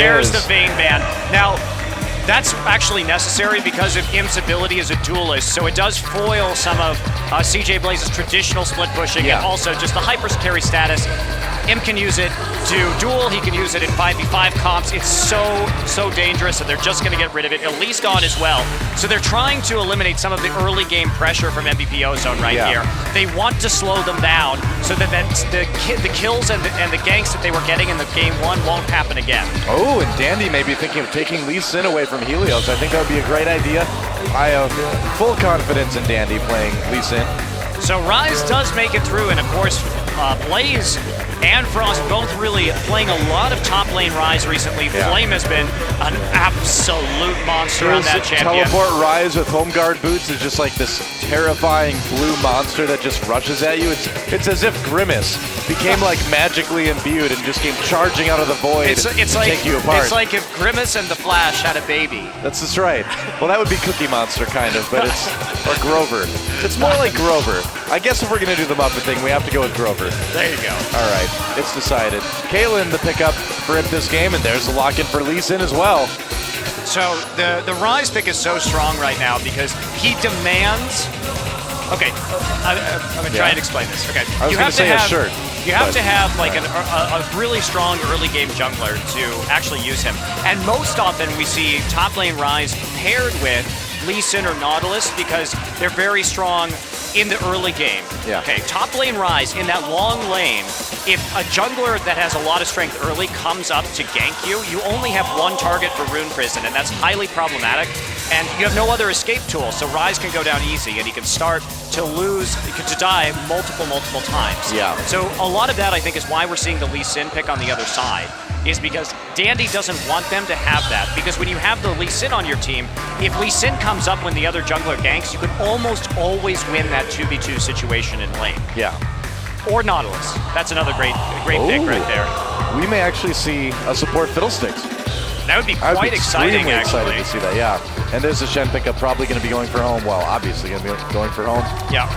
There's the Vayne ban. Now, that's actually necessary because of Im's ability as a duelist, so it does foil some of CJ Blaze's traditional split pushing, and also just the hyper carry status. Im can use it to duel, he can use it in 5v5 comps. It's so dangerous, and they're just going to get rid of it. Elise gone as well. So they're trying to eliminate some of the early game pressure from MVP Ozone here. They want to slow them down so that the kills and the ganks that they were getting in the game one won't happen again. Oh, and Dandy may be thinking of taking Lee Sin away from Helios. I think that would be a great idea. I have full confidence in Dandy playing Lee Sin. So Rise does make it through, and of course, Blaze and Frost both really playing a lot of top lane Rise recently. Flame has been an absolute monster on that champion. Teleport Rise with Home Guard boots is just like this terrifying blue monster that just rushes at you. It's as if Grimace became like magically imbued and just came charging out of the void to take you apart. It's like if Grimace and the Flash had a baby. That's right. Well, that would be Cookie Monster kind of, but or Grover. It's more like Grover. I guess if we're going to do the Muppet thing, we have to go with Grover. There you go. All right, it's decided. Kaylin, the pickup for Imp this game, and there's the lock-in for Lee Sin as well. So the Rise pick is so strong right now because he demands. Okay, I'm gonna try and explain this. Okay, I was going to say a shirt. You have to have like a really strong early game jungler to actually use him. And most often we see top lane Rise paired with Lee Sin or Nautilus because they're very strong in the early game. Okay, top lane Rise in that long lane, if a jungler that has a lot of strength early comes up to gank you, you only have one target for Rune Prison, and that's highly problematic. And you have no other escape tool, so Rise can go down easy, and he can start to die multiple times. So a lot of that, I think, is why we're seeing the Lee Sin pick on the other side, is because Dandy doesn't want them to have that, because when you have the Lee Sin on your team, if Lee Sin comes up when the other jungler ganks, you can almost always win that 2v2 situation in lane. Or Nautilus. That's another great pick right there. We may actually see a support Fiddlesticks. That would be quite exciting, actually. Excited to see that, And there's a Shen pickup, probably going to be going for home. Well, obviously going to be going for home.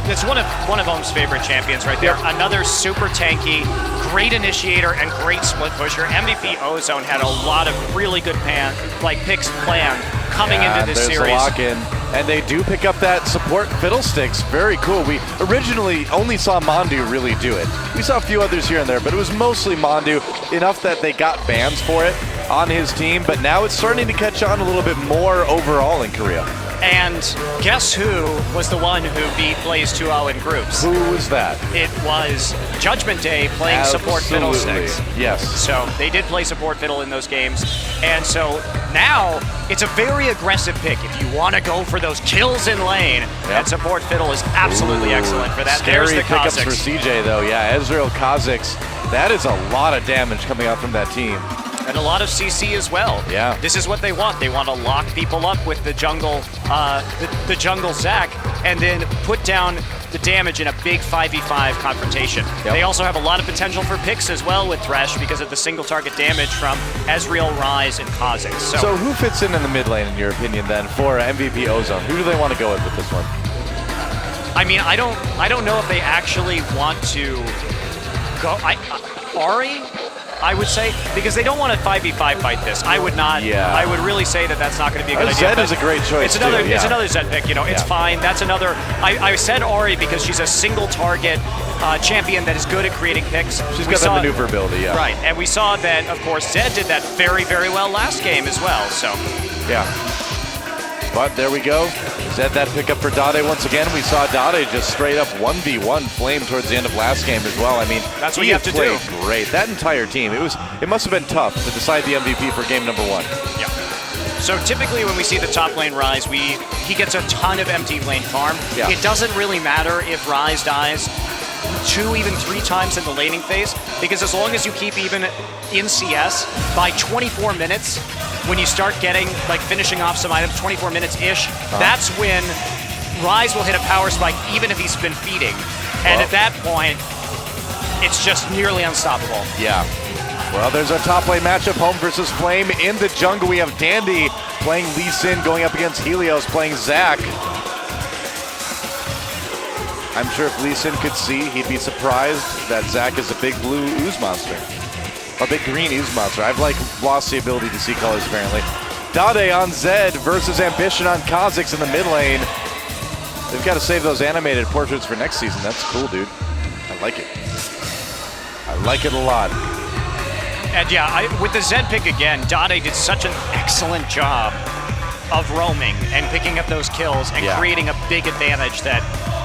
It's one of Home's favorite champions right there. Another super tanky, great initiator, and great split pusher. MVP Ozone had a lot of really good picks planned coming into this series. There's a lock-in. And they do pick up that support Fiddlesticks. Very cool. We originally only saw Mondu really do it. We saw a few others here and there, but it was mostly Mondu, enough that they got bans for it on his team, but now it's starting to catch on a little bit more overall in Korea. And guess who was the one who beat Blaze 2-0 in groups? Who was that? It was Judgment Day playing support Fiddlesticks. Yes. So they did play support Fiddle in those games. And so now it's a very aggressive pick. If you want to go for those kills in lane, that support Fiddle is absolutely excellent for that. Scary There's the pickups Kha'Zix for CJ though. Ezreal Kha'Zix. That is a lot of damage coming out from that team. And a lot of CC as well. This is what they want. They want to lock people up with the jungle, the jungle Zac, and then put down the damage in a big 5v5 confrontation. They also have a lot of potential for picks as well with Thresh because of the single target damage from Ezreal, Rise, and Kha'Zix. So who fits in the mid lane in your opinion then for MVP Ozone? Who do they want to go with this one? I mean, I don't know if they actually want to go. Ahri, I would say, because they don't want to 5v5 fight this. I would not. I would really say that that's not going to be a good idea. Zed is a great choice. It's another Zed pick. It's fine. That's another. I said Ahri because she's a single target champion that is good at creating picks. She's got that maneuverability. Right, and we saw that, of course, Zed did that very well last game as well. So. But there we go. Zed that pickup for Dade once again. We saw Dade just straight up 1v1 Flame towards the end of last game as well. I mean, that's what you have to do. Great. That entire team. It must have been tough to decide the MVP for game number 1. So typically when we see the top lane Rise, he gets a ton of empty lane farm. It doesn't really matter if Rise dies 2, even 3 times in the laning phase, because as long as you keep even in CS, by 24 minutes, when you start getting, finishing off some items, 24 minutes-ish, that's when Rise will hit a power spike, even if he's been feeding. And at that point, it's just nearly unstoppable. Well, there's our top lane matchup, Home versus Flame. In the jungle, we have Dandy playing Lee Sin, going up against Helios playing Zac. I'm sure if Lee Sin could see, he'd be surprised that Zac is a big blue ooze monster. a big green ooze monster. I've lost the ability to see colors apparently. Dade on Zed versus Ambition on Kha'Zix in the mid lane. They've got to save those animated portraits for next season. That's cool, dude. I like it. I like it a lot. And yeah, with the Zed pick again, Dade did such an excellent job of roaming and picking up those kills and creating a big advantage that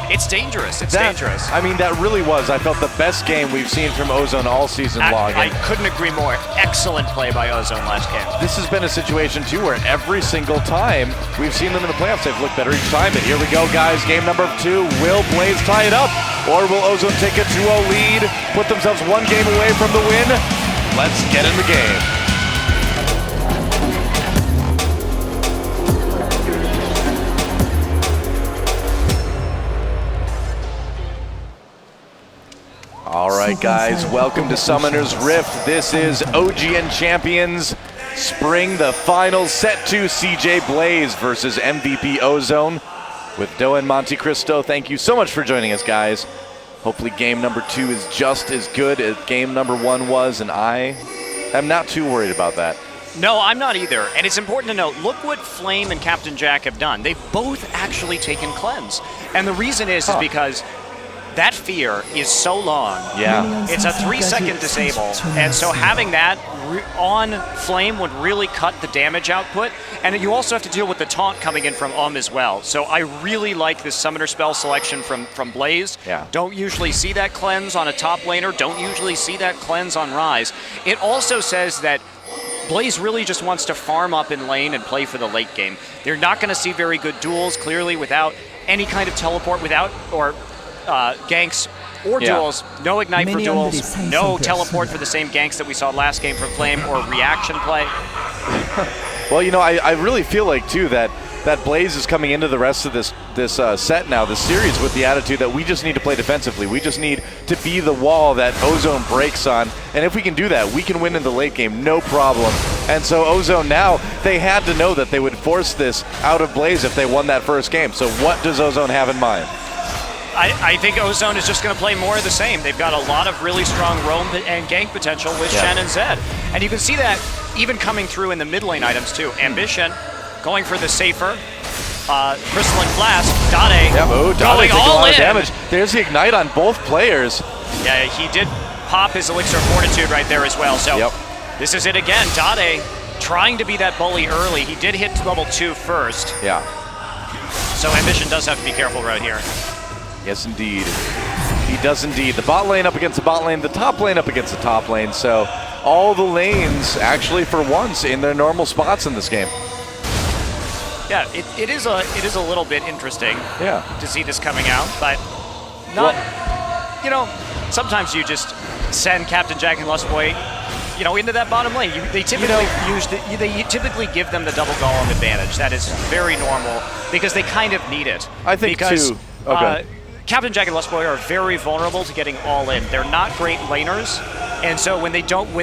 it's dangerous. It's dangerous. I mean, that really was, I felt, the best game we've seen from Ozone all season long. I couldn't agree more. Excellent play by Ozone last game. This has been a situation, too, where every single time we've seen them in the playoffs, they've looked better each time. And here we go, guys. Game number 2. Will Blaze tie it up? Or will Ozone take a 2-0 lead, put themselves one game away from the win? Let's get in the game. All right, guys, welcome to Summoner's Rift. This is OGN Champions Spring, the finals, set to CJ Blaze versus MVP Ozone with Doe and Monte Cristo. Thank you so much for joining us, guys. Hopefully game number 2 is just as good as game number 1 was, and I am not too worried about that. No, I'm not either. And it's important to note, look what Flame and Captain Jack have done. They've both actually taken cleanse. And the reason is because that fear is so long. Yeah. It's a 3-second disable. And so having that on Flame would really cut the damage output. And you also have to deal with the taunt coming in from as well. So I really like this summoner spell selection from Blaze. Yeah. Don't usually see that cleanse on a top laner. Don't usually see that cleanse on Ryze. It also says that Blaze really just wants to farm up in lane and play for the late game. They're not going to see very good duels, clearly, without any kind of teleport, or ganks or duels. No ignite for duels, no teleport for the same ganks that we saw last game from Flame, or reaction play. Well, you know, I really feel like, too, that Blaze is coming into the rest of this set now, this series, with the attitude that we just need to play defensively. We just need to be the wall that Ozone breaks on. And if we can do that, we can win in the late game, no problem. And so Ozone now, they had to know that they would force this out of Blaze if they won that first game. So what does Ozone have in mind? I think Ozone is just going to play more of the same. They've got a lot of really strong roam and gank potential with Shen and Zed. And you can see that even coming through in the mid lane items too. Ambition going for the safer. Crystalline Blast, Dade going all in. Damage. There's the Ignite on both players. Yeah, he did pop his Elixir of Fortitude right there as well. So this is it again. Dade trying to be that bully early. He did hit level 2 first. Yeah. So Ambition does have to be careful right here. Yes, indeed. He does indeed. The bot lane up against the bot lane, the top lane up against the top lane. So all the lanes actually for once in their normal spots in this game. Yeah, it is a little bit interesting to see this coming out, but not, you know, sometimes you just send Captain Jack and Lustboy, you know, into that bottom lane. They typically give them the double golem advantage. That is very normal because they kind of need it. I think because, too. Okay. Captain Jack and Lustboy are very vulnerable to getting all in. They're not great laners, and so when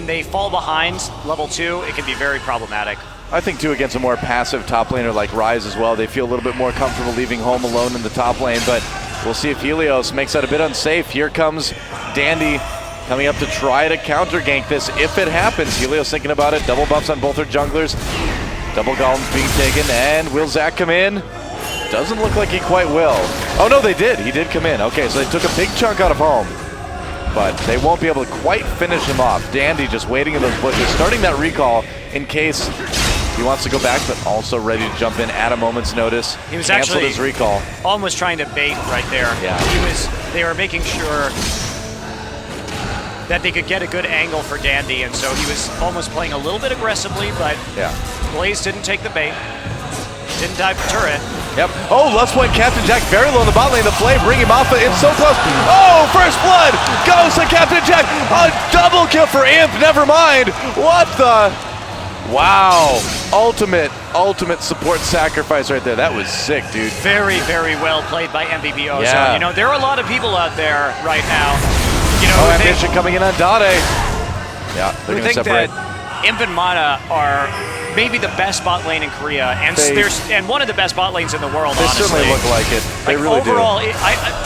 they fall behind level 2, it can be very problematic. I think, too, against a more passive top laner like Ryze as well, they feel a little bit more comfortable leaving home alone in the top lane, but we'll see if Helios makes that a bit unsafe. Here comes Dandy coming up to try to counter gank this if it happens. Helios thinking about it, double buffs on both their junglers. Double golems being taken, and will Zach come in? Doesn't look like he quite will. Oh no, they did. He did come in. Okay, so they took a big chunk out of home, but they won't be able to quite finish him off. Dandy just waiting in those bushes, starting that recall in case he wants to go back, but also ready to jump in at a moment's notice. He was canceled actually his recall. Almost trying to bait right there. Yeah. They were making sure that they could get a good angle for Dandy, and so he was almost playing a little bit aggressively, but Blaze didn't take the bait. Didn't dive for turret. Yep. Oh, Lustboy and Captain Jack very low in the bot lane. The Flame bringing him off. It's so close. Oh, first blood goes to Captain Jack. A double kill for Imp. Never mind. What the? Wow. Ultimate support sacrifice right there. That was sick, dude. Very, very well played by MVP Ozone. Yeah. You know, there are a lot of people out there right now. You know, Ambition coming in on Dade. Yeah, they're going to separate. Imp and Mata are maybe the best bot lane in Korea, and one of the best bot lanes in the world, They honestly. certainly look like it. They really overall, do.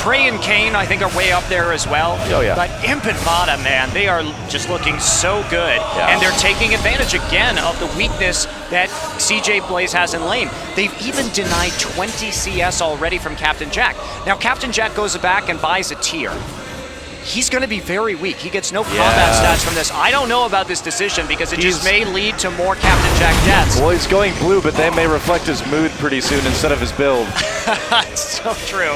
Prey and Kane, I think, are way up there as well. Oh, yeah. But Imp and Mata, man, they are just looking so good. Yeah. And they're taking advantage again of the weakness that CJ Blaze has in lane. They've even denied 20 CS already from Captain Jack. Now, Captain Jack goes back and buys a tier. He's going to be very weak. He gets no combat stats from this. I don't know about this decision because it just may lead to more Captain Jack deaths. Well, he's going blue, but they may reflect his mood pretty soon instead of his build. It's so true.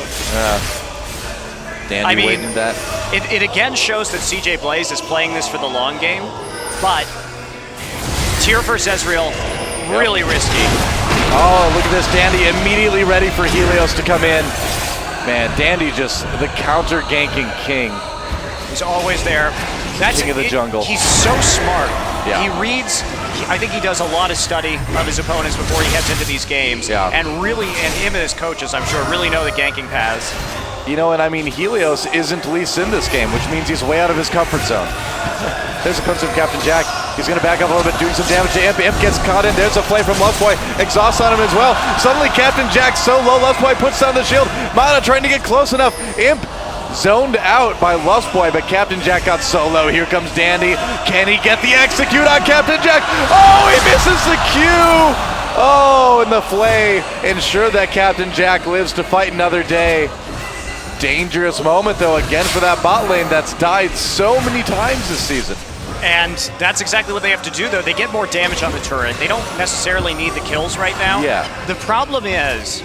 Dandy waiting that. It again shows that CJ Blaze is playing this for the long game, but tier versus Ezreal, really risky. Oh, look at this. Dandy immediately ready for Helios to come in. Man, Dandy just the counter ganking king. He's always there. That's King of the jungle. He's so smart. Yeah. He reads. I think he does a lot of study of his opponents before he heads into these games. Yeah. And him and his coaches, I'm sure, really know the ganking paths. You know, and I mean, Helios isn't Lee Sin this game, which means he's way out of his comfort zone. There's a punch from Captain Jack. He's going to back up a little bit, doing some damage to Imp. Imp gets caught in. There's a flame from Lustboy. Exhaust on him as well. Suddenly, Captain Jack's so low. Lustboy puts down the shield. Mata trying to get close enough. Imp zoned out by Lustboy, but Captain Jack got so low. Here comes Dandy. Can he get the execute on Captain Jack? Oh, he misses the Q. Oh, and the flay ensure that Captain Jack lives to fight another day. Dangerous moment, though, again for that bot lane that's died so many times this season. And that's exactly what they have to do, though. They get more damage on the turret. They don't necessarily need the kills right now. Yeah. The problem is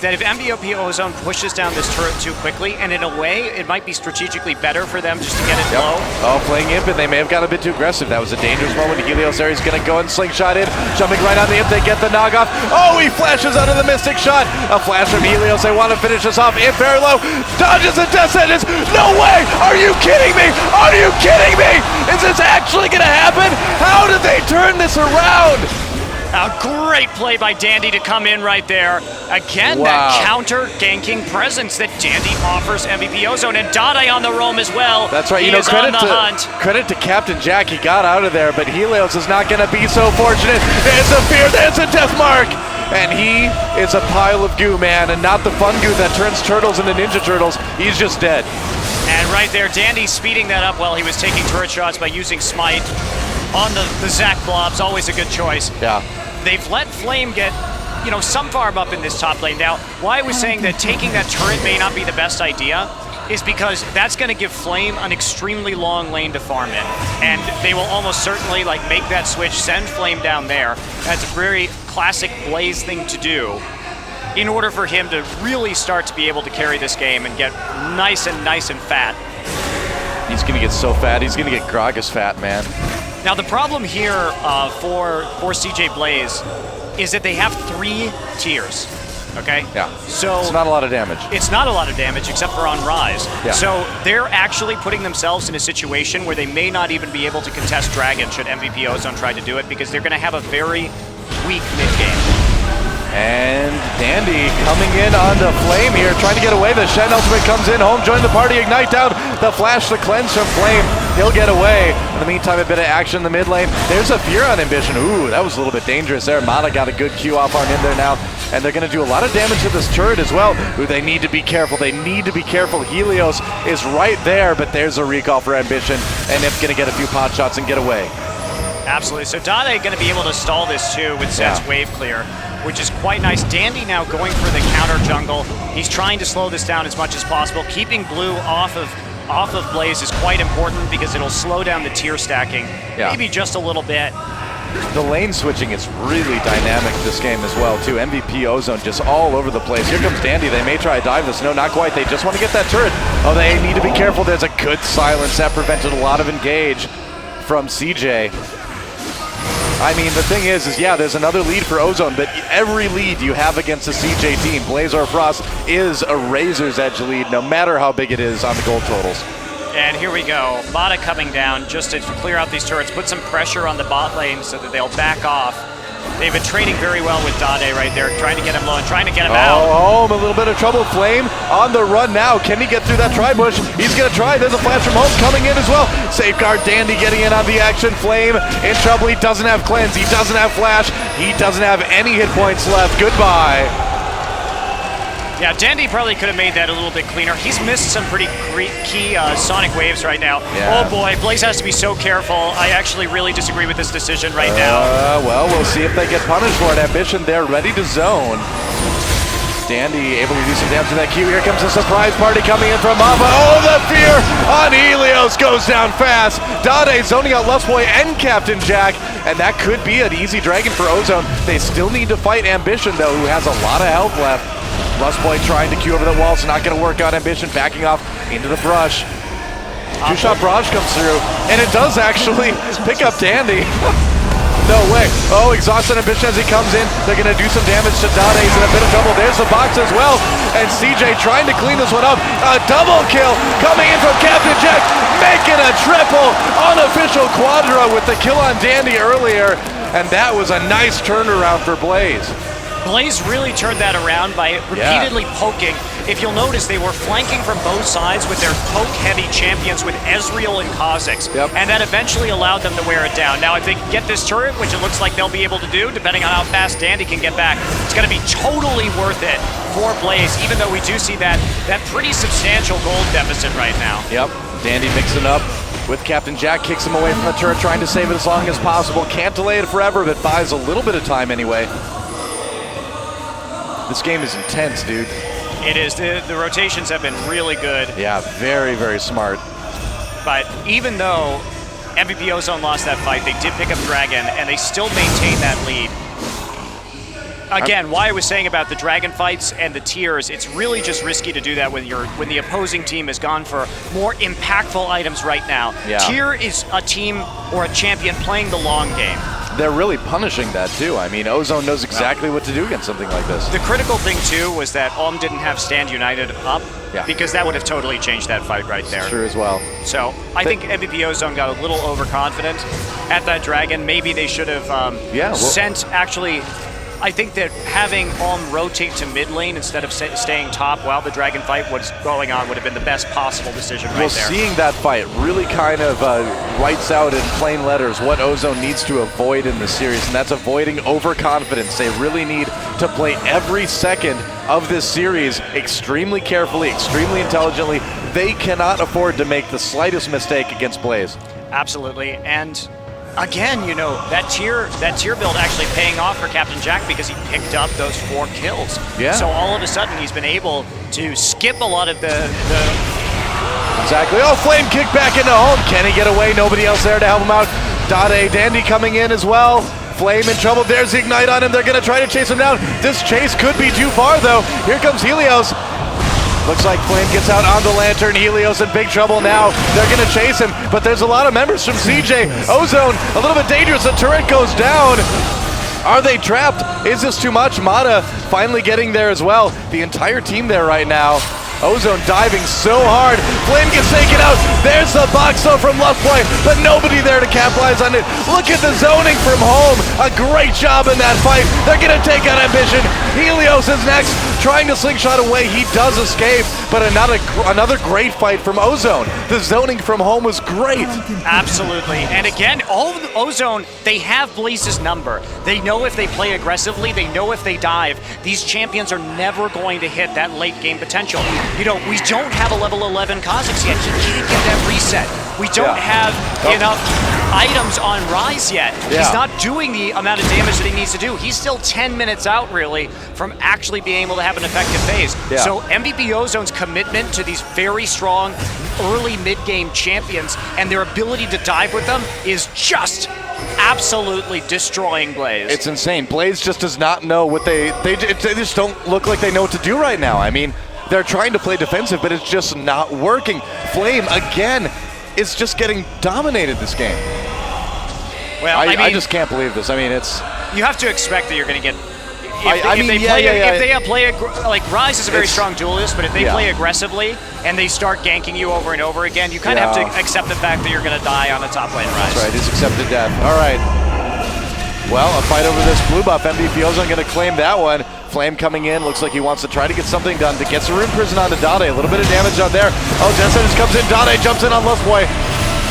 that if MVP Ozone pushes down this turret too quickly, and in a way, it might be strategically better for them just to get it low. Oh, playing Imp, and they may have got a bit too aggressive. That was a dangerous moment. Helios there, he's going to go and slingshot in. Jumping right on the Imp, they get the knockoff. Oh, he flashes out of the Mystic Shot. A flash from Helios, they want to finish us off. Imp very low, dodges a death sentence. No way! Are you kidding me? Are you kidding me? Is this actually going to happen? How did they turn this around? A great play by Dandy to come in right there. Again, that counter ganking presence that Dandy offers MVP Ozone, and Dade on the roam as well. That's right. He is on the hunt. Credit to Captain Jack. He got out of there, but Helios is not going to be so fortunate. There's a fear. There's a death mark. And he is a pile of goo, man, and not the fun goo that turns turtles into Ninja Turtles. He's just dead. And right there, Dandy speeding that up while he was taking turret shots by using Smite on the Zac blobs. Always a good choice. Yeah. They've let Flame get, some farm up in this top lane. Now, why I was saying that taking that turret may not be the best idea is because that's going to give Flame an extremely long lane to farm in. And they will almost certainly make that switch, send Flame down there. That's a very classic Blaze thing to do in order for him to really start to be able to carry this game and get nice and fat. He's going to get so fat. He's going to get Gragas fat, man. Now, the problem here for CJ Blaze is that they have 3 tiers, okay? Yeah. So it's not a lot of damage. It's not a lot of damage except for on Rise. Yeah. So they're actually putting themselves in a situation where they may not even be able to contest Dragon should MVP Ozone try to do it, because they're going to have a very weak mid-game. And Dandy coming in onto Flame here, trying to get away. The Shen ultimate comes in, home, join the party, ignite down. The flash, the cleanse from Flame. He'll get away. In the meantime, a bit of action in the mid lane. There's a Fear on Ambition. Ooh, that was a little bit dangerous there. Mata got a good Q off on him there now. And they're going to do a lot of damage to this turret as well. Ooh, they need to be careful. They need to be careful. Helios is right there, but there's a recall for Ambition. And it's going to get a few pot shots and get away. Absolutely. So Dade going to be able to stall this too with Zed's wave clear, which is quite nice. Dandy now going for the counter jungle. He's trying to slow this down as much as possible. Keeping blue off of Blaze is quite important because it'll slow down the tier stacking, maybe just a little bit. The lane switching is really dynamic this game as well, too. MVP Ozone just all over the place. Here comes Dandy. They may try to dive this. No, not quite. They just want to get that turret. Oh, they need to be careful. There's a good silence that prevented a lot of engage from CJ. I mean, the thing is yeah, there's another lead for Ozone, but every lead you have against the CJ team, Blaze or Frost, is a razor's edge lead, no matter how big it is on the gold totals. And here we go. Mata coming down just to clear out these turrets, put some pressure on the bot lane so that they'll back off. They've been trading very well with Dade right there, trying to get him low and trying to get him out. Home, a little bit of trouble. Flame on the run now. Can he get through that tri-bush? He's going to try. There's a flash from Home coming in as well. Safeguard Dandy getting in on the action. Flame in trouble. He doesn't have cleanse. He doesn't have flash. He doesn't have any hit points left. Goodbye. Yeah, Dandy probably could have made that a little bit cleaner. He's missed some pretty key sonic waves right now. Yeah. Oh boy, Blaze has to be so careful. I actually really disagree with this decision right now. Well, we'll see if they get punished for it. Ambition, they're ready to zone. Dandy able to do some damage to that Q. Here comes a surprise party coming in from Mava. Oh, the fear on Helios goes down fast. Dade zoning out Lustboy and Captain Jack, and that could be an easy dragon for Ozone. They still need to fight Ambition, though, who has a lot of health left. Lustboy trying to Q over the wall, it's not going to work out. Ambition backing off into the brush. Two-shot barrage comes through, and it does actually pick up Dandy. No way. Oh, exhausted Ambition as he comes in. They're going to do some damage to Dade. He's in a bit of trouble. There's the box as well. And CJ trying to clean this one up. A double kill coming in from Captain Jack, making a triple. Unofficial quadra with the kill on Dandy earlier. And that was a nice turnaround for Blaze. Blaze really turned that around by repeatedly poking. If you'll notice, they were flanking from both sides with their poke-heavy champions with Ezreal and Kha'Zix. And that eventually allowed them to wear it down. Now, if they can get this turret, which it looks like they'll be able to do, depending on how fast Dandy can get back, it's going to be totally worth it for Blaze, even though we do see that pretty substantial gold deficit right now. Yep, Dandy mixing up with Captain Jack, kicks him away from the turret, trying to save it as long as possible. Can't delay it forever, but buys a little bit of time anyway. This game is intense, dude. It is. The rotations have been really good. Yeah, very, very smart. But even though MVP Ozone lost that fight, they did pick up Dragon, and they still maintain that lead. Again, why I was saying about the Dragon fights and the tiers, it's really just risky to do that when the opposing team has gone for more impactful items right now. Yeah. Tier is a team or a champion playing the long game. They're really punishing that too. I mean, Ozone knows exactly what to do against something like this. The critical thing too was that Om didn't have Stand United up, because that would have totally changed that fight right there. It's true as well. So I think MVP Ozone got a little overconfident at that Dragon. Maybe they should have sent actually. I think that having rotate to mid lane instead of staying top while the Dragon fight was going on would have been the best possible decision right there. Seeing that fight really kind of writes out in plain letters what Ozone needs to avoid in the series, and that's avoiding overconfidence. They really need to play every second of this series extremely carefully, extremely intelligently. They cannot afford to make the slightest mistake against Blaze. Absolutely, and again, you know, that tier build actually paying off for Captain Jack because he picked up those 4 kills. Yeah. So all of a sudden he's been able to skip a lot of the Exactly. Oh, flame kick back into Home. Can he get away? Nobody else there to help him out. Dade Dandy coming in as well. Flame in trouble. There's the Ignite on him. They're going to try to chase him down. This chase could be too far, though. Here comes Helios. Looks like Flame gets out on the Lantern. Helios in big trouble now. They're going to chase him, but there's a lot of members from CJ. Ozone, a little bit dangerous. The turret goes down. Are they trapped? Is this too much? Mata finally getting there as well. The entire team there right now. Ozone diving so hard. Flame gets taken out. There's the box though from Lustboy, but nobody there to capitalize on it. Look at the zoning from Home. A great job in that fight. They're going to take out Ambition. Helios is next, trying to slingshot away. He does escape, but another great fight from Ozone. The zoning from Home was great. Absolutely. And again, Ozone, they have Blaze's number. They know if they play aggressively, they know if they dive, these champions are never going to hit that late game potential. You know, we don't have a level 11 Kha'Zix yet. He can't get that reset. We don't have enough items on Rise yet. He's not doing the amount of damage that he needs to do. He's still 10 minutes out, really, from actually being able to have an effective phase. So MVP Ozone's commitment to these very strong early mid-game champions and their ability to dive with them is just absolutely destroying Blaze. It's insane. Blaze just does not know what they just don't look like they know what to do right now. I mean, they're trying to play defensive, but it's just not working. Flame, again, is just getting dominated this game. Well, I mean, I just can't believe this. I mean, it's... You have to expect that you're going to get... If they play like Rise is a very strong duelist, but if they play aggressively and they start ganking you over and over again, you kind of have to accept the fact that you're going to die on the top lane Rise. That's right, he's accepted death. All right. Well, a fight over this blue buff. MVP Ozone going to claim that one. Flame coming in. Looks like he wants to try to get something done to get some rune prison onto Dade. A little bit of damage out there. Oh, Death Sentence comes in. Dade jumps in on Left Boy.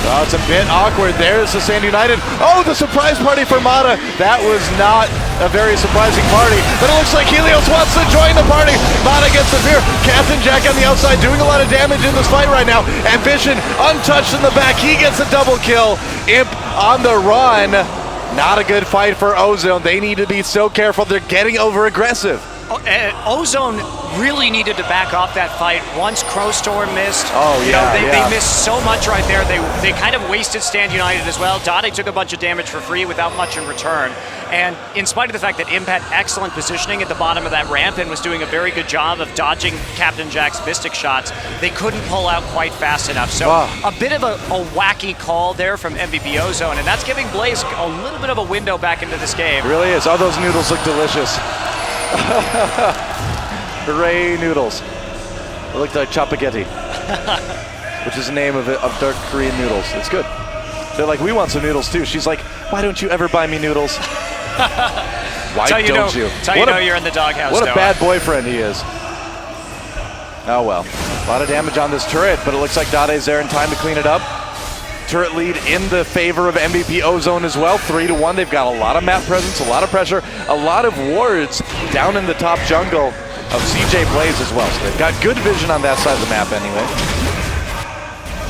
Oh, it's a bit awkward. There's the Sand United. Oh, the surprise party for Mata. That was not a very surprising party. But it looks like Helios wants to join the party. Mata gets the fear. Captain Jack on the outside doing a lot of damage in this fight right now. Ambition untouched in the back. He gets a double kill. Imp on the run. Not a good fight for Ozone. They need to be so careful. They're getting over aggressive. Ozone really needed to back off that fight once Crowstorm missed. Oh, yeah, they missed so much right there. They kind of wasted Stand United as well. Dade took a bunch of damage for free without much in return. And in spite of the fact that Imp had excellent positioning at the bottom of that ramp and was doing a very good job of dodging Captain Jack's Mystic shots, they couldn't pull out quite fast enough. So a bit of a wacky call there from MVP Ozone, and that's giving Blaze a little bit of a window back into this game. It really is. All those noodles look delicious. Hooray, noodles. They look like chapaghetti, which is the name of dark Korean noodles. It's good. They're like, we want some noodles too. She's like, why don't you ever buy me noodles? Why don't you? That's how you know you're in the doghouse. What a bad boyfriend he is. Oh well. A lot of damage on this turret, but it looks like Dade's there in time to clean it up. Turret lead in the favor of MVP Ozone as well, 3-1. They've got a lot of map presence, a lot of pressure, a lot of wards down in the top jungle of CJ Blaze as well. So they've got good vision on that side of the map anyway.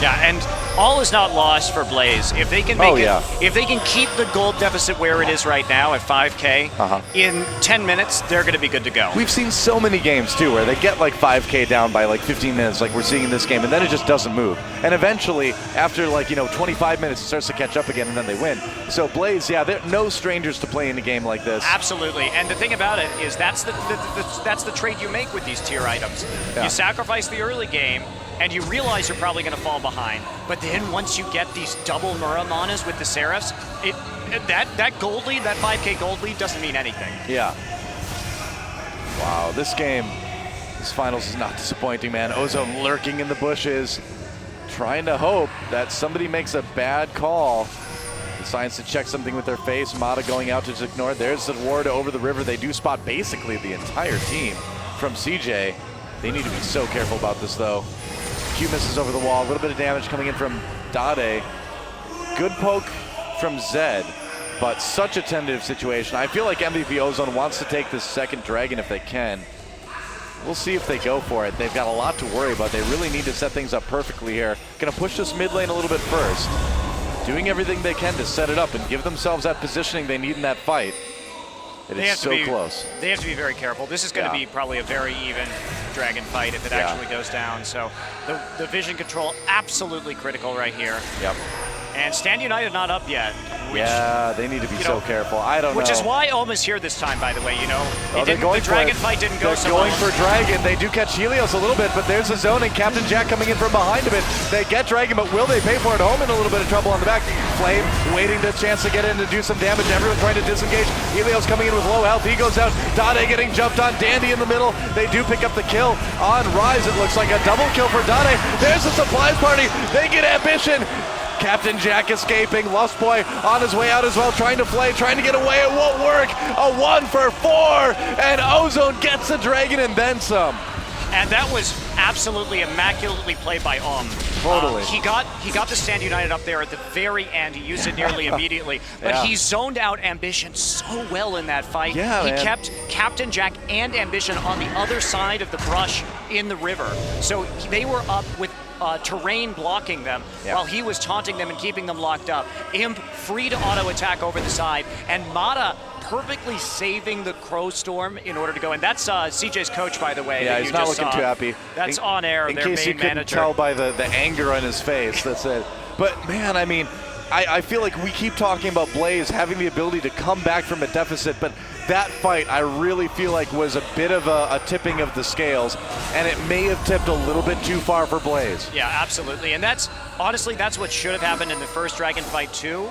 Yeah, and all is not lost for Blaze. If they can make if they can keep the gold deficit where it is right now at 5K, in 10 minutes, they're going to be good to go. We've seen so many games too where they get like 5K down by like 15 minutes like we're seeing in this game, and then it just doesn't move. And eventually, after like, 25 minutes, it starts to catch up again and then they win. So Blaze, yeah, they're no strangers to playing a game like this. Absolutely, and the thing about it is that's the trade you make with these tier items. Yeah. You sacrifice the early game, and you realize you're probably going to fall behind. But then once you get these double Muramanas with the Seraphs, that gold lead, that 5K gold lead doesn't mean anything. Yeah. Wow, this finals is not disappointing, man. Ozone lurking in the bushes, trying to hope that somebody makes a bad call. Decides to check something with their face. Mata going out to just ignore it. There's the ward over the river. They do spot basically the entire team from CJ. They need to be so careful about this, though. Q misses over the wall. A little bit of damage coming in from Dade. Good poke from Zed, but such a tentative situation. I feel like MVP Ozone wants to take this second dragon if they can. We'll see if they go for it. They've got a lot to worry about. They really need to set things up perfectly here. Gonna push this mid lane a little bit first. Doing everything they can to set it up and give themselves that positioning they need in that fight. It is so close. They have to be very careful. This is going to be probably a very even dragon fight if it actually goes down. So the vision control absolutely critical right here. Yep. And Stand United not up yet. Yeah, they need to be so careful. I don't know. Which is why Ohm is here this time, by the way. They're going the dragon fight didn't go so well. They're going for well. dragon. They do catch Helios a little bit, but there's the zone, and Captain Jack coming in from behind a bit. They get dragon, but will they pay for it? Ohm in a little bit of trouble on the back. Flame waiting the chance to get in to do some damage. Everyone trying to disengage. Helios coming in with low health. He goes out. Dade getting jumped on. Dandy in the middle. They do pick up the kill on Rise. It looks like a double kill for Dade. There's the supplies party. They get Ambition. Captain Jack escaping. Lust Boy on his way out as well, trying to play, trying to get away. It won't work. A 1 for 4, and Ozone gets the dragon and then some. And that was absolutely immaculately played by Ohm. Totally. He got the Stand United up there at the very end. He used it nearly immediately. But he zoned out Ambition so well in that fight. Yeah, he kept Captain Jack and Ambition on the other side of the brush in the river. So they were up with terrain blocking them while he was taunting them and keeping them locked up. Imp free to auto attack over the side, and Mata perfectly saving the Crowstorm in order to go. And that's CJ's coach, by the way. Yeah, he's not looking too happy. That's on air. In case you couldn't tell by the anger on his face, that's it. But man, I mean, I feel like we keep talking about Blaze having the ability to come back from a deficit, but that fight I really feel like was a bit of a tipping of the scales, and it may have tipped a little bit too far for Blaze. Yeah, absolutely. And honestly, that's what should have happened in the first dragon fight too.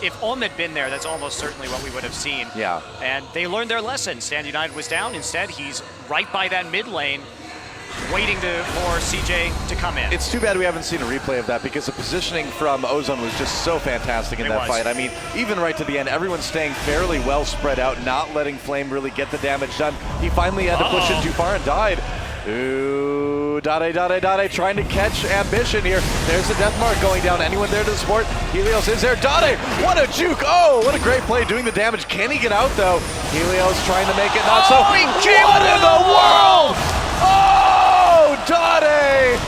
If Ohm had been there, that's almost certainly what we would have seen. Yeah. And they learned their lesson. Stand United was down. Instead, he's right by that mid lane, waiting for CJ to to come in. It's too bad we haven't seen a replay of that because the positioning from Ozone was just so fantastic in that fight. I mean, even right to the end, everyone's staying fairly well spread out, not letting Flame really get the damage done. He finally had to push it too far and died. Ooh, Dade trying to catch Ambition here. There's the death mark going down. Anyone there to support? Helios is there. Dade, what a juke. Oh, what a great play doing the damage. Can he get out though? Helios trying to make it not so. He can't. What in the world? Oh, Dade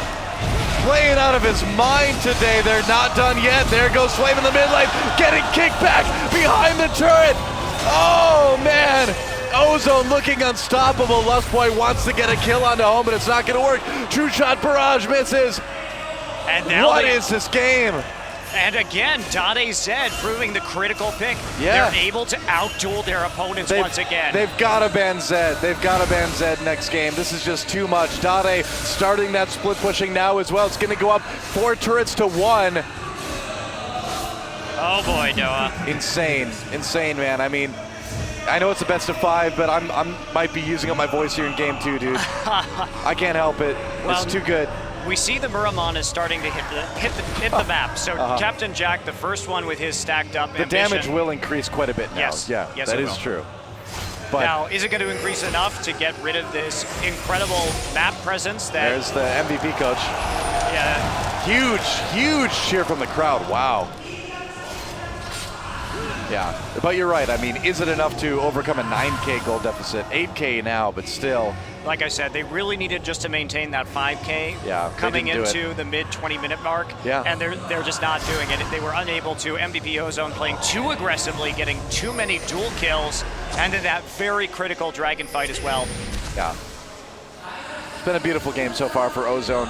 playing out of his mind today. They're not done yet. There goes Flame in the mid lane, getting kicked back behind the turret. Oh man. Ozone looking unstoppable. Lustboy wants to get a kill onto home, but it's not going to work. True shot barrage misses. And now what is this game? And again, Dade Zed proving the critical pick. Yeah. They're able to outduel their opponents once again. They've got to ban Zed. They've got to ban Zed next game. This is just too much. Dade starting that split pushing now as well. It's going to go up 4 turrets to 1. Oh boy, Noah. Insane, man. I mean, I know it's a best of 5, but I'm might be using up my voice here in game 2, dude. I can't help it. Well, it's too good. We see the Muramon is starting to hit the map. So Captain Jack, the first one with his stacked up. The damage will increase quite a bit now. Yes. Yeah, yes, that it is will. true. But now, is it going to increase enough to get rid of this incredible map presence? That there's the MVP coach. Yeah. Huge cheer from the crowd. Wow. Yeah, but you're right. I mean, is it enough to overcome a 9K gold deficit? 8K now, but still. Like I said, they really needed just to maintain that 5K coming into the mid 20-minute mark. Yeah. And they're just not doing it. They were unable to. MVP Ozone playing too aggressively, getting too many dual kills, and in that very critical dragon fight as well. Yeah. It's been a beautiful game so far for Ozone.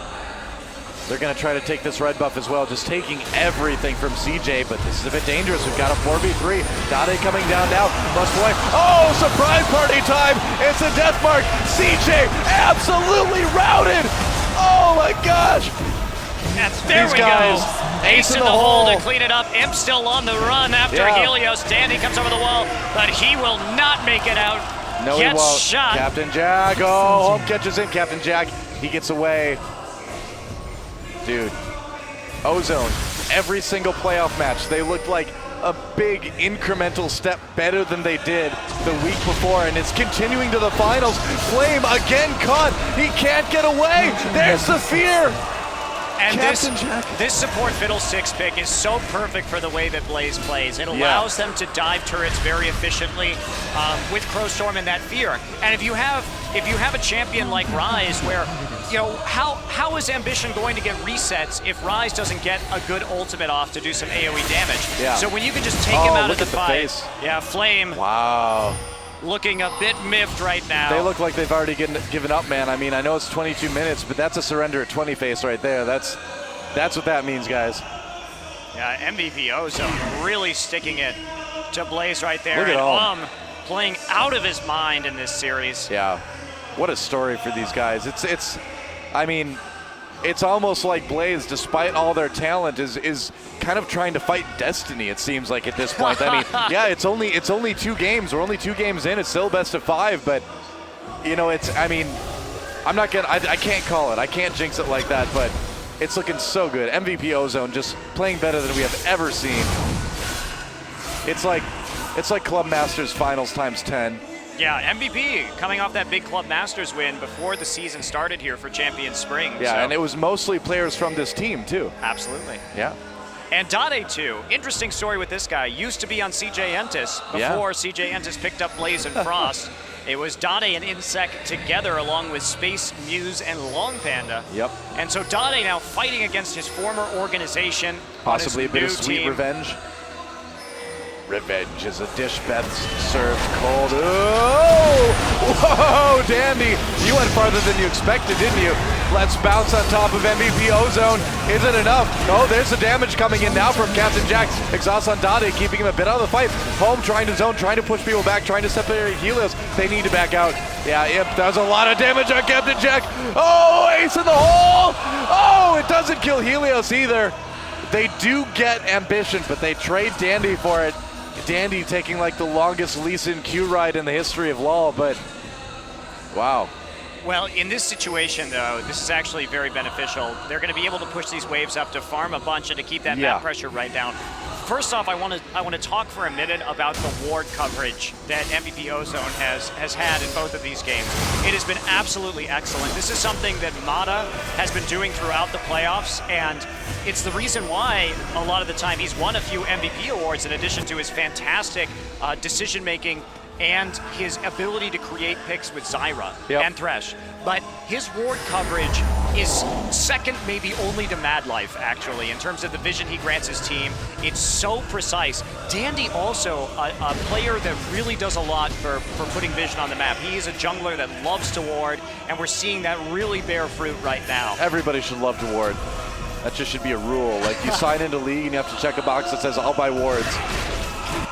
They're going to try to take this red buff as well, just taking everything from CJ, but this is a bit dangerous. We've got a 4v3. Dade coming down now. Lustboy. Oh, surprise party time. It's a death mark. CJ absolutely routed. Oh my gosh. There These we guys, go. Ace in the hole to clean it up. Imp still on the run after Helios. Dandy comes over the wall, but he will not make it out. No, Gets he won't. shot. Captain Jack. Oh, home catches in. Captain Jack. He gets away. Dude, Ozone, every single playoff match, they looked like a big incremental step better than they did the week before, and it's continuing to the finals. Flame again caught. He can't get away. There's the fear. And this support Fiddlesticks pick is so perfect for the way that Blaze plays. It allows them to dive turrets very efficiently with Crowstorm and that fear. And if you have a champion like Ryze, where how is Ambition going to get resets if Ryze doesn't get a good ultimate off to do some AoE damage? Yeah. So when you can just take him out of the fight, face. Flame. Wow. Looking a bit miffed right now. They look like they've already given up, man. I mean, I know it's 22 minutes, but that's a surrender at 20 face right there. That's what that means, guys. Yeah, MVP Ozone really sticking it to Blaze right there. Look at and playing out of his mind in this series. Yeah, what a story for these guys. I mean, it's almost like Blaze, despite all their talent, is kind of trying to fight destiny, it seems like, at this point. I mean, yeah, it's only 2 games. We're only 2 games in. It's still best of 5, but I mean, I can't call it. I can't jinx it like that, but it's looking so good. MVP Ozone just playing better than we have ever seen. It's like Club Masters Finals times 10. Yeah, MVP coming off that big Club Masters win before the season started here for Champion Spring. Yeah, so. and it was mostly players from this team, too. Absolutely. Yeah. And Dade, too. Interesting story with this guy. Used to be on CJ Entus before CJ Entus picked up Blaze and Frost. It was Dade and Insec together along with Space, Muse, and Long Panda. Yep. And so Dade now fighting against his former organization. Possibly a bit of sweet team. revenge. Revenge is a dish best served cold. Oh! Whoa, Dandy! You went farther than you expected, didn't you? Let's bounce on top of MVP Ozone. Is it enough? Oh, there's the damage coming in now from Captain Jack. Exhaust on Dade, keeping him a bit out of the fight. Home trying to zone, trying to push people back, trying to separate Helios. They need to back out. Yeah, Imp does a lot of damage on Captain Jack. Oh, ace in the hole! Oh, it doesn't kill Helios either. They do get Ambition, but they trade Dandy for it. Dandy taking like the longest Lee Sin Q ride in the history of LoL, but wow. Well, in this situation, though, this is actually very beneficial. They're going to be able to push these waves up to farm a bunch and to keep that map pressure right down. First off, I want to talk for a minute about the ward coverage that MVP Ozone has had in both of these games. It has been absolutely excellent. This is something that Mata has been doing throughout the playoffs, and it's the reason why a lot of the time he's won a few MVP awards in addition to his fantastic decision-making and his ability to create picks with Zyra and Thresh. But his ward coverage is second maybe only to Mad Life, actually, in terms of the vision he grants his team. It's so precise. Dandy also a player that really does a lot for putting vision on the map. He is a jungler that loves to ward, and we're seeing that really bear fruit right now. Everybody should love to ward. That just should be a rule. Like, you sign into League and you have to check a box that says, I'll buy wards.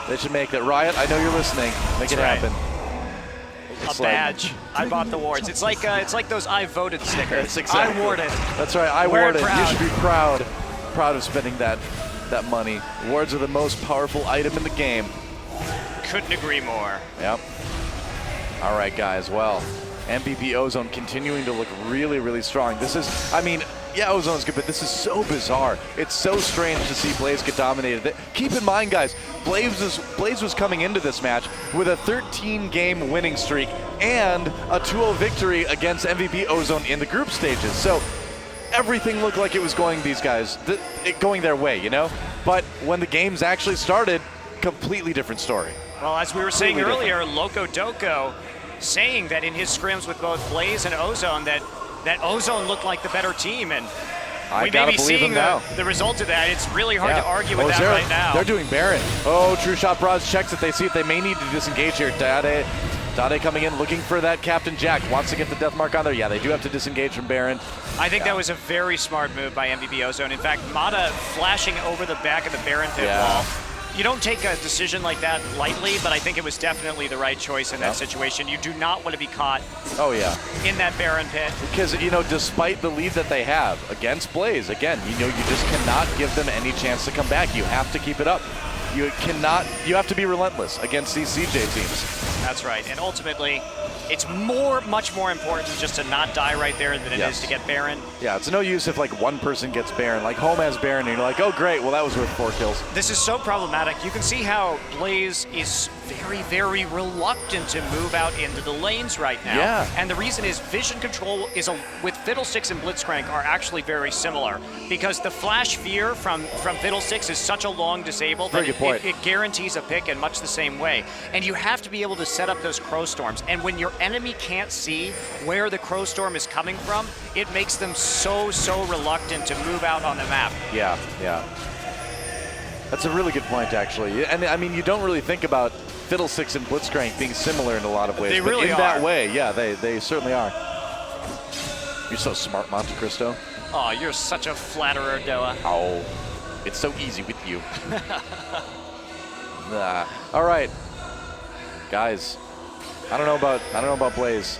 They should make that. Riot, I know you're listening. Make it happen. It's a badge. I bought the wards. It's like those I voted stickers. That's exactly. I warded. That's right. I warded. You should be proud of spending that money. Wards are the most powerful item in the game. Couldn't agree more. Yep. All right, guys. Well, MVP Ozone continuing to look really, really strong. This is, I mean, yeah, Ozone's good, but this is so bizarre. It's so strange to see Blaze get dominated. Keep in mind, guys, Blaze was coming into this match with a 13-game winning streak and a 2-0 victory against MVP Ozone in the group stages. So everything looked like it was going going their way, you know? But when the games actually started, completely different story. Well, as we were saying earlier, Loco Doco saying that in his scrims with both Blaze and Ozone that Ozone looked like the better team, and we may be seeing the result of that. It's really hard to argue with that right now. They're doing Baron. Oh, True Shot Braz checks it. They see it. They may need to disengage here. Dade coming in, looking for that Captain Jack. Wants to get the death mark on there. Yeah, they do have to disengage from Baron. I think that was a very smart move by MVP Ozone. In fact, Mata flashing over the back of the Baron pit wall. You don't take a decision like that lightly, but I think it was definitely the right choice in that situation. You do not want to be caught in that Baron pit. Because, you know, despite the lead that they have against Blaze, again, you know, you just cannot give them any chance to come back. You have to keep it up. You have to be relentless against these CJ teams. That's right, and ultimately, it's much more important just to not die right there than it is to get Baron. Yeah, it's no use if like one person gets Baron, like Home has Baron, and you're like, oh great, well that was worth 4 kills. This is so problematic. You can see how Blaze is very, very reluctant to move out into the lanes right now. Yeah. And the reason is vision control with Fiddlesticks and Blitzcrank are actually very similar, because the flash fear from Fiddlesticks is such a long disable that it guarantees a pick in much the same way. And you have to be able to set up those Crow Storms. And when your enemy can't see where the Crow Storm is coming from, it makes them so reluctant to move out on the map. Yeah. That's a really good point, actually. And I mean, you don't really think about Fiddlesticks and Blitzcrank being similar in a lot of ways. They really are. That way, yeah, they certainly are. You're so smart, Monte Cristo. Oh, you're such a flatterer, Doa. Oh, it's so easy with you. All right, guys. I don't know about Blaze.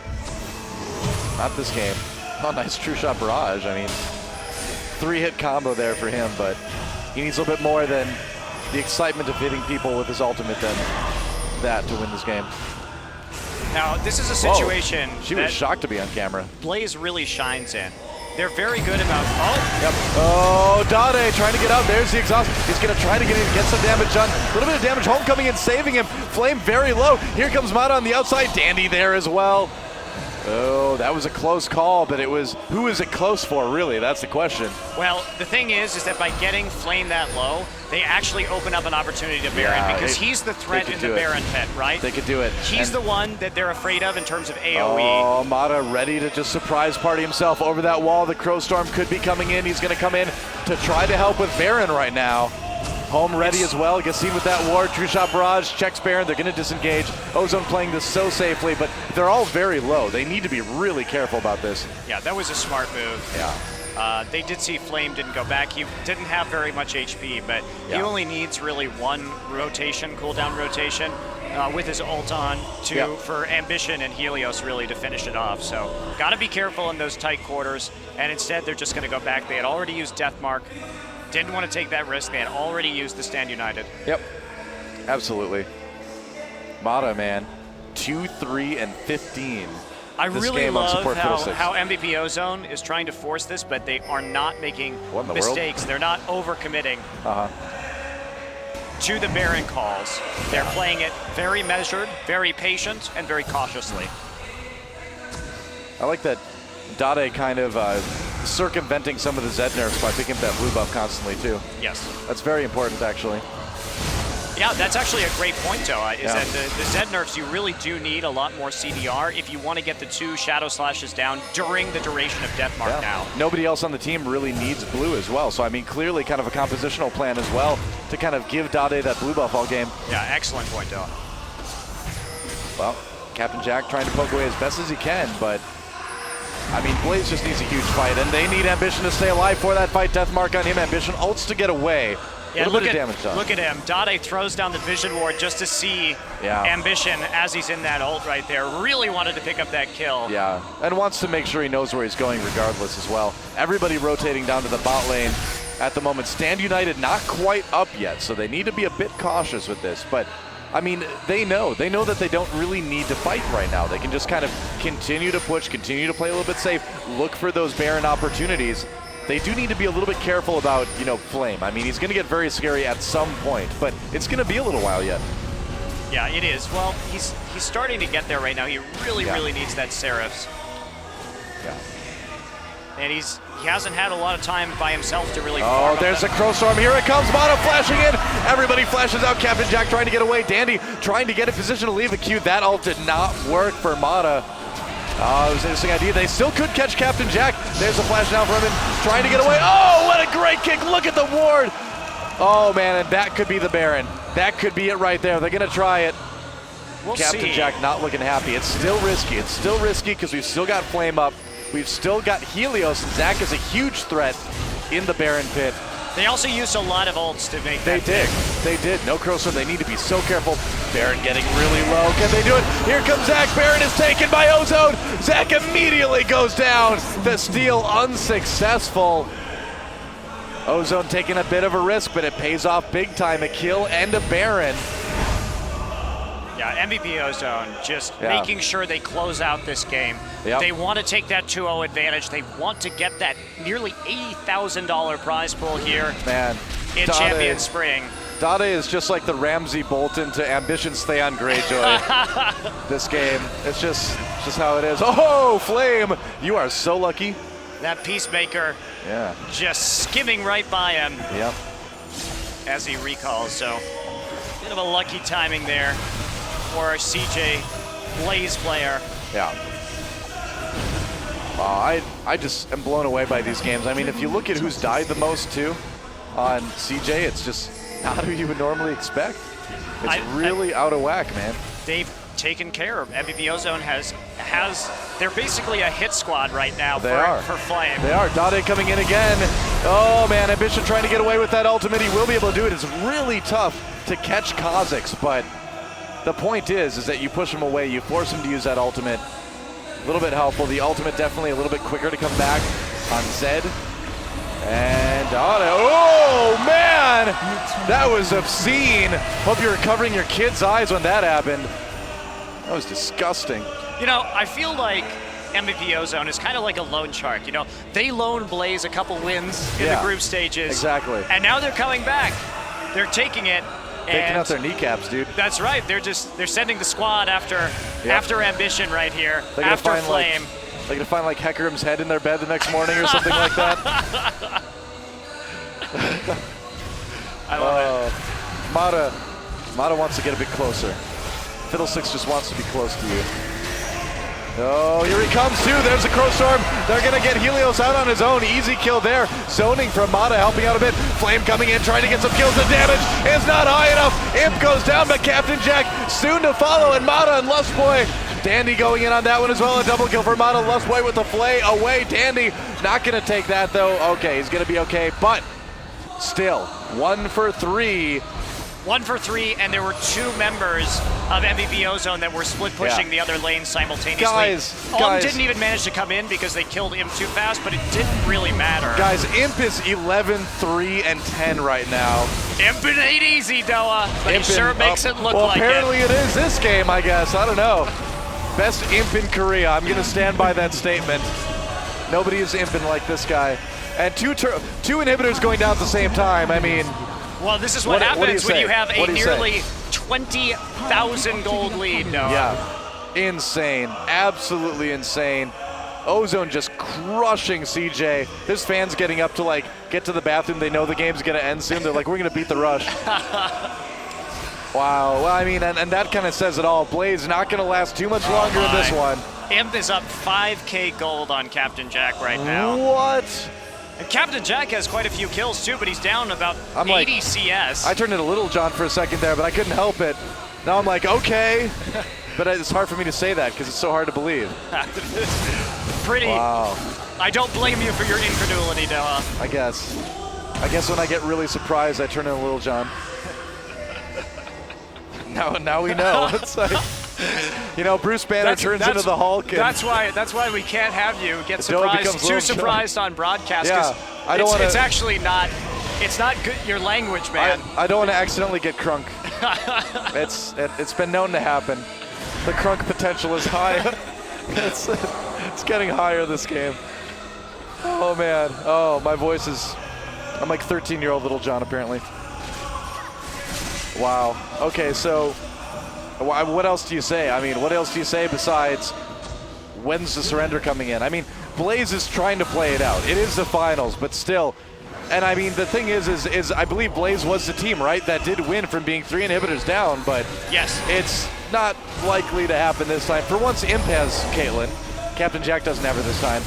Not this game. Oh, nice True Shot Barrage. I mean, 3-hit combo there for him, but he needs a little bit more than the excitement of hitting people with his ultimate than that to win this game. Now, this is a situation she was shocked to be on camera. Blaze really shines in. They're very good about, Dade trying to get out. There's the exhaust. He's going to try to get some damage done. A little bit of damage. Home coming in, saving him. Flame very low. Here comes Mata on the outside. Dandy there as well. Oh, that was a close call, but who is it close for, really? That's the question. Well, the thing is that by getting Flame that low, they actually open up an opportunity to Baron, because he's the threat in the Baron pit, right? They could do it. He's the one that they're afraid of in terms of AoE. Oh, Mata ready to just surprise party himself over that wall. The Crow Storm could be coming in. He's going to come in to try to help with Baron right now. Home ready as well, gets seen with that ward. True Shot Barrage checks Baron, they're going to disengage. Ozone playing this so safely, but they're all very low. They need to be really careful about this. Yeah, that was a smart move. Yeah. They did see Flame didn't go back. He didn't have very much HP, but he only needs really one rotation, cooldown rotation, with his ult on for Ambition and Helios really to finish it off. So got to be careful in those tight quarters, and instead they're just going to go back. They had already used Death Mark. Didn't want to take that risk. They had already used the Stand United. Yep, absolutely. Mata, man, 2, 3, and 15 I this really game on love support Fiddlesticks. how MVP Ozone is trying to force this, but they are not making mistakes. They're not overcommitting to the Baron calls. They're playing it very measured, very patient, and very cautiously. I like that Dade kind of circumventing some of the Zed nerfs by picking up that blue buff constantly too. Yes. That's very important actually. Yeah, that's actually a great point, Doa, is that the Zed nerfs, you really do need a lot more CDR if you want to get the 2 Shadow Slashes down during the duration of Death Mark now. Nobody else on the team really needs blue as well, so I mean clearly kind of a compositional plan as well to kind of give Dade that blue buff all game. Yeah, excellent point, Doa. Well, Captain Jack trying to poke away as best as he can, but I mean, Blaze just needs a huge fight, and they need Ambition to stay alive for that fight. Death Mark on him, Ambition ults to get away. Yeah, look at him. Dade throws down the Vision Ward just to see Ambition as he's in that ult right there. Really wanted to pick up that kill. Yeah, and wants to make sure he knows where he's going regardless as well. Everybody rotating down to the bot lane at the moment. Stand United not quite up yet, so they need to be a bit cautious with this. But, I mean, they know that they don't really need to fight right now. They can just kind of continue to push, continue to play a little bit safe, look for those Baron opportunities. They do need to be a little bit careful about, Flame. I mean, he's going to get very scary at some point, but it's going to be a little while yet. Yeah, it is. Well, he's starting to get there right now. He really needs that Seraphs. Yeah. And he hasn't had a lot of time by himself to really Oh, there's a Crow Storm. Here it comes. Mata flashing in. Everybody flashes out. Captain Jack trying to get away. Dandy trying to get in position to leave a Q. That ult did not work for Mata. Oh, it was an interesting idea. They still could catch Captain Jack. There's a flash now from him, trying to get away. Oh, what a great kick. Look at the ward. Oh, man, and that could be the Baron. That could be it right there. They're going to try it. Captain Jack not looking happy. It's still risky. It's still risky because we've still got Flame up. We've still got Helios, and Zach is a huge threat in the Baron pit. They also used a lot of ults to make that pick. They did. No Crow Storm. They need to be so careful. Baron getting really low. Can they do it? Here comes Zach. Baron is taken by Ozone. Zach immediately goes down. The steal unsuccessful. Ozone taking a bit of a risk, but it pays off big time. A kill and a Baron. Yeah, MVP Ozone just making sure they close out this game. Yep. They want to take that 2-0 advantage. They want to get that nearly $80,000 prize pool here in Champion Spring. Dade is just like the Ramsey Bolton to Ambition's Theon Greyjoy. This game, it's just how it is. Oh, Flame, you are so lucky. That Peacemaker just skimming right by him as he recalls. So, bit of a lucky timing there for our CJ Blaze player. Yeah. I just am blown away by these games. I mean, if you look at who's died the most too on CJ, it's just not who you would normally expect. It's really out of whack, man. They've taken care of. MVP Ozone has they're basically a hit squad right now for Flame. They are. Dade coming in again. Oh man, Ambition trying to get away with that ultimate. He will be able to do it. It's really tough to catch Kha'Zix, but the point is that you push him away, you force him to use that ultimate. A little bit helpful. The ultimate definitely a little bit quicker to come back on Zed. And oh man, that was obscene. Hope you were covering your kid's eyes when that happened. That was disgusting. I feel like MVP Ozone is kind of like a loan shark. They loaned Blaze a couple wins in the group stages. Exactly. And now they're coming back. They're taking it. Taking out their kneecaps, dude. That's right. They're sending the squad after Ambition right here. After Flame. They're gonna find like Hecarim's head in their bed the next morning or something like that. I love it. Mata wants to get a bit closer. Fiddlesticks just wants to be close to you. Oh, here he comes too. There's the Crow Storm. They're going to get Helios out on his own. Easy kill there. Zoning from Mata, helping out a bit. Flame coming in, trying to get some kills. The damage is not high enough. Imp goes down, but Captain Jack soon to follow. And Mata and Lustboy. Dandy going in on that one as well. A double kill for Mata. Lustboy with the flay away. Dandy not going to take that though. Okay, he's going to be okay. But still, 1 for 3. 1 for 3, and there were 2 members of MVP Ozone that were split pushing the other lane simultaneously. Guys, didn't even manage to come in because they killed Imp too fast, but it didn't really matter. Guys, Imp is 11, 3, and 10 right now. Imp it ain't easy, Doa, but he sure makes it look like it. Well, apparently it is this game, I guess. I don't know. Best imp in Korea. I'm going to stand by that statement. Nobody is imping like this guy. And two inhibitors going down at the same time. I mean, well, this is what happens when you have a nearly 20,000 gold lead, Noah. Yeah, insane. Absolutely insane. Ozone just crushing CJ. His fans getting up to like get to the bathroom. They know the game's gonna end soon. They're like, we're gonna beat the rush. Wow. Well, I mean, and that kind of says it all. Blaze not gonna last too much longer in this one. Imp is up 5K gold on Captain Jack right now. What? And Captain Jack has quite a few kills too, but he's down about 80 CS. I turned into Little John for a second there, but I couldn't help it. Now I'm like, okay. But it's hard for me to say that because it's so hard to believe. Pretty. Wow. I don't blame you for your incredulity, Noah. I guess when I get really surprised, I turn into Little John. Now we know. It's like, Bruce Banner turns into the Hulk. And that's why we can't have you get too surprised on broadcast. Yeah, I don't want to. It's actually not. It's not good. Your language, man. I don't want to accidentally get crunk. It's been known to happen. The crunk potential is high. It's getting higher this game. Oh man. Oh, my voice is. I'm like 13-year-old Little John apparently. Wow. Okay, so what else do you say? I mean, what else do you say besides when's the surrender coming in? I mean, Blaze is trying to play it out. It is the finals, but still. And I mean, the thing is I believe Blaze was the team, right, that did win from being 3 inhibitors down, but yes, it's not likely to happen this time. For once, Imp has Caitlyn. Captain Jack doesn't have her this time.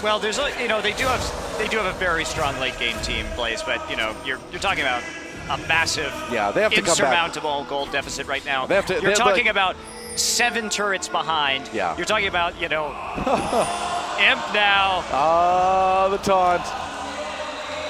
Well, there's they do have a very strong late game team, Blaze, but you're talking about a massive, they have to insurmountable come back. Gold deficit right now. You're talking about 7 turrets behind. Yeah. You're talking about Imp now. Ah, the taunt.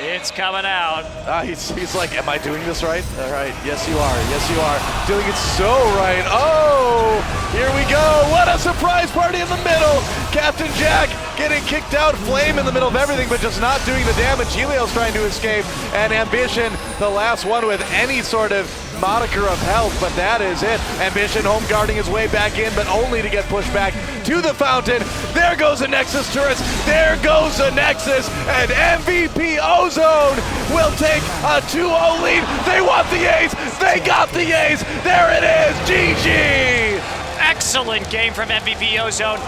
It's coming out. He's like, am I doing this right? All right, yes you are, yes you are. Doing it so right. Oh, here we go. What a surprise party in the middle. Captain Jack getting kicked out, Flame in the middle of everything, but just not doing the damage. Helios trying to escape, and Ambition, the last one with any sort of moniker of health, but that is it. Ambition home guarding his way back in, but only to get pushed back to the fountain. There goes the Nexus turrets. There goes the Nexus, and MVP Ozone will take a 2-0 lead. They want the ace. They got the ace. There it is. GG. Excellent game from MVP Ozone.